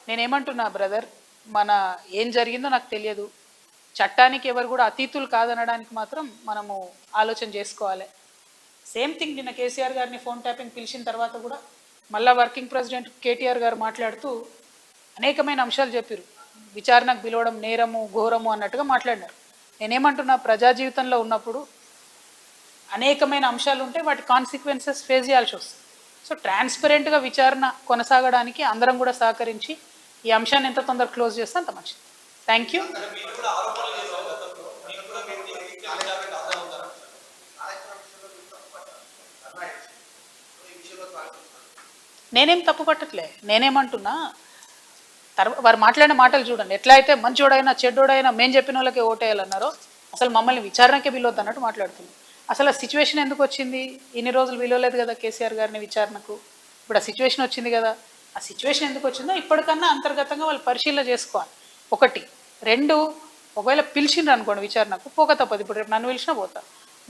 నేనేమంటున్నా బ్రదర్, మన ఏం జరిగిందో నాకు తెలియదు. చట్టానికి ఎవరు కూడా అతీతులు కాదనడానికి మాత్రం మనము ఆలోచన చేసుకోవాలి. సేమ్ థింగ్ నిన్న కేసీఆర్ గారిని ఫోన్ ట్యాపింగ్ పిలిచిన తర్వాత కూడా మళ్ళా వర్కింగ్ ప్రెసిడెంట్ కేటీఆర్ గారు మాట్లాడుతూ అనేకమైన అంశాలు చెప్పారు. విచారణకు పిలవడం నేరము ఘోరము అన్నట్టుగా మాట్లాడినారు. నేనేమంటున్నా, ప్రజా జీవితంలో ఉన్నప్పుడు అనేకమైన అంశాలు ఉంటే వాటి కాన్సిక్వెన్సెస్ ఫేస్ చేయాల్సి వస్తుంది. సో ట్రాన్స్పరెంట్గా విచారణ కొనసాగడానికి అందరం కూడా సహకరించి ఈ అంశాన్ని ఎంత తొందరగా క్లోజ్ చేస్తే అంత మంచిది. Thank you. నేనేం తప్పు పట్టట్లే. నేనేమంటున్నా, వారు మాట్లాడిన మాటలు చూడండి. ఎట్లా అయితే మంచోడైనా చెడ్డోడైనా మేము చెప్పిన వాళ్ళకే ఓటేయాలన్నారో, అసలు మమ్మల్ని విచారణకే పిలవద్దు అన్నట్టు మాట్లాడుతున్నాం. అసలు ఆ సిచ్యువేషన్ ఎందుకు వచ్చింది? ఇన్ని రోజులు పిలవలేదు కదా కేసీఆర్ గారిని విచారణకు. ఇప్పుడు ఆ సిచ్యువేషన్ వచ్చింది కదా. ఆ సిచ్యువేషన్ ఎందుకు వచ్చిందో ఇప్పటికన్నా అంతర్గతంగా వాళ్ళు పరిశీలన చేసుకోవాలి. ఒకటి. రెండు, ఒకవేళ పిలిచిండ్రు అనుకోండి విచారణకు, పోక తప్పదు. ఇప్పుడు రేపు నన్ను పిలిచినా పోతా.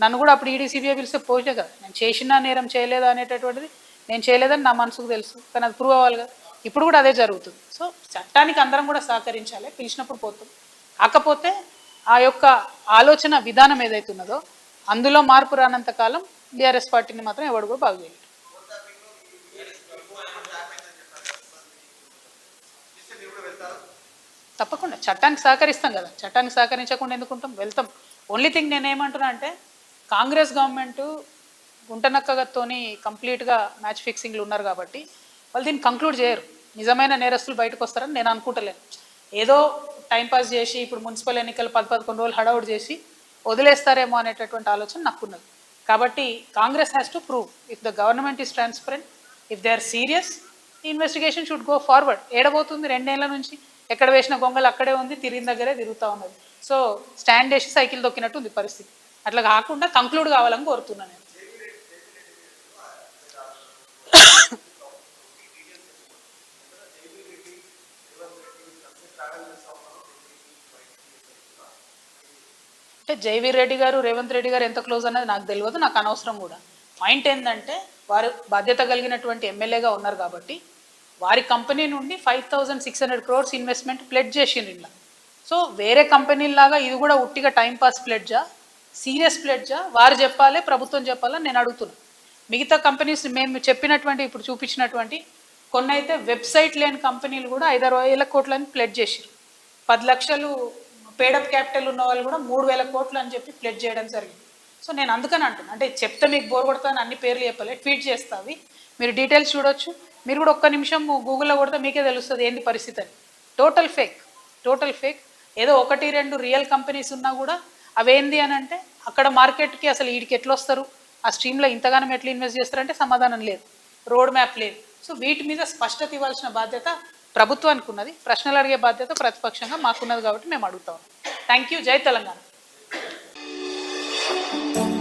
నన్ను కూడా అప్పుడు ఈడీ సిబిఐ పిలిస్తే పోతే కదా. నేను చేసినా నేరం చేయలేదా అనేటటువంటిది నేను చేయలేదని నా మనసుకు తెలుసు, కానీ అది ప్రూవ్ అవ్వాలి కదా. ఇప్పుడు కూడా అదే జరుగుతుంది. సో చట్టానికి అందరం కూడా సహకరించాలి. పిలిచినప్పుడు పోతాం. కాకపోతే ఆ యొక్క ఆలోచన విధానం ఏదైతే ఉన్నదో అందులో మార్పు రానంత కాలం బీఆర్ఎస్ పార్టీని మాత్రం ఎవడు కూడా బాగు చేయలేదు. తప్పకుండా చట్టానికి సహకరిస్తాం కదా. చట్టానికి సహకరించకుండా ఎందుకుంటాం? వెళ్తాం. ఓన్లీ థింగ్ నేనేమంటున్నా అంటే, కాంగ్రెస్ గవర్నమెంట్ గుంటనక్కగతోని కంప్లీట్గా మ్యాచ్ ఫిక్సింగ్లు ఉన్నారు కాబట్టి వాళ్ళు దీన్ని కంక్లూడ్ చేయరు. నిజమైన నేరస్తులు బయటకు వస్తారని నేను అనుకుంటలేను. ఏదో టైంపాస్ చేసి ఇప్పుడు మున్సిపల్ ఎన్నికలు 10-11 రోజులు హడావుడ్ చేసి వదిలేస్తారేమో అనేటటువంటి ఆలోచన నాకున్నది. కాబట్టి Congress has to prove if the government is transparent, if they are serious, investigation should go forward. ఏడబోతుంది 2 ఏళ్ల నుంచి ఎక్కడ వేసిన గొంగలు అక్కడే ఉంది, తిరిగిన దగ్గరే తిరుగుతూ ఉన్నది. సో స్టాండ్ వేసి సైకిల్ దొక్కినట్టు ఉంది పరిస్థితి. అట్లా కాకుండా కంక్లూడ్ కావాలని కోరుతున్నాను నేను. అంటే జైవీర్ రెడ్డి గారు రేవంత్ రెడ్డి గారు ఎంత క్లోజ్ అన్నది నాకు తెలియదు, నాకు అనవసరం కూడా. పాయింట్ ఏంటంటే, వారు బాధ్యత కలిగినటువంటి ఎమ్మెల్యేగా ఉన్నారు కాబట్టి వారి కంపెనీ నుండి 5,600 crores ఇన్వెస్ట్మెంట్ ప్లెడ్జ్ చేసిండ్రు ఇలా. సో వేరే కంపెనీలాగా ఇది కూడా ఉట్టిగా టైంపాస్ ప్లెడ్జా, సీరియస్ ప్లెడ్జా వారు చెప్పాలి, ప్రభుత్వం చెప్పాలని నేను అడుగుతున్నాను. మిగతా కంపెనీస్ మేము చెప్పినటువంటి ఇప్పుడు చూపించినటువంటి కొన్ని అయితే వెబ్సైట్ లేని కంపెనీలు కూడా 5,000 కోట్లని ప్లెడ్జ్ చేసారు. 10 లక్షలు పేడప్ క్యాపిటల్ ఉన్న వాళ్ళు కూడా 3,000 కోట్లు అని చెప్పి ప్లెడ్జ్ చేయడం జరిగింది. సో నేను అందుకని అంటున్నాను, అంటే చెప్తే మీకు బోర్ కొడతాను అన్ని పేర్లు చెప్పలే, ట్వీట్ చేస్తావి మీరు డీటెయిల్స్ చూడొచ్చు. మీరు కూడా ఒక్క నిమిషం గూగుల్లో కొడితే మీకే తెలుస్తుంది ఏంటి పరిస్థితి అని. Total fake. ఏదో 1-2 రియల్ కంపెనీస్ ఉన్నా కూడా అవేంది అని అంటే అక్కడ మార్కెట్కి అసలు వీడికి ఎట్లా వస్తారు, ఆ స్ట్రీమ్లో ఇంతగానం ఎట్లా ఇన్వెస్ట్ చేస్తారంటే సమాధానం లేదు, రోడ్ మ్యాప్ లేదు. సో వీటి మీద స్పష్టత ఇవ్వాల్సిన బాధ్యత ప్రభుత్వానికి ఉన్నది, ప్రశ్నలు అడిగే బాధ్యత ప్రతిపక్షంగా మాకున్నది కాబట్టి మేము అడుగుతాం. Thank you. జై తెలంగాణ.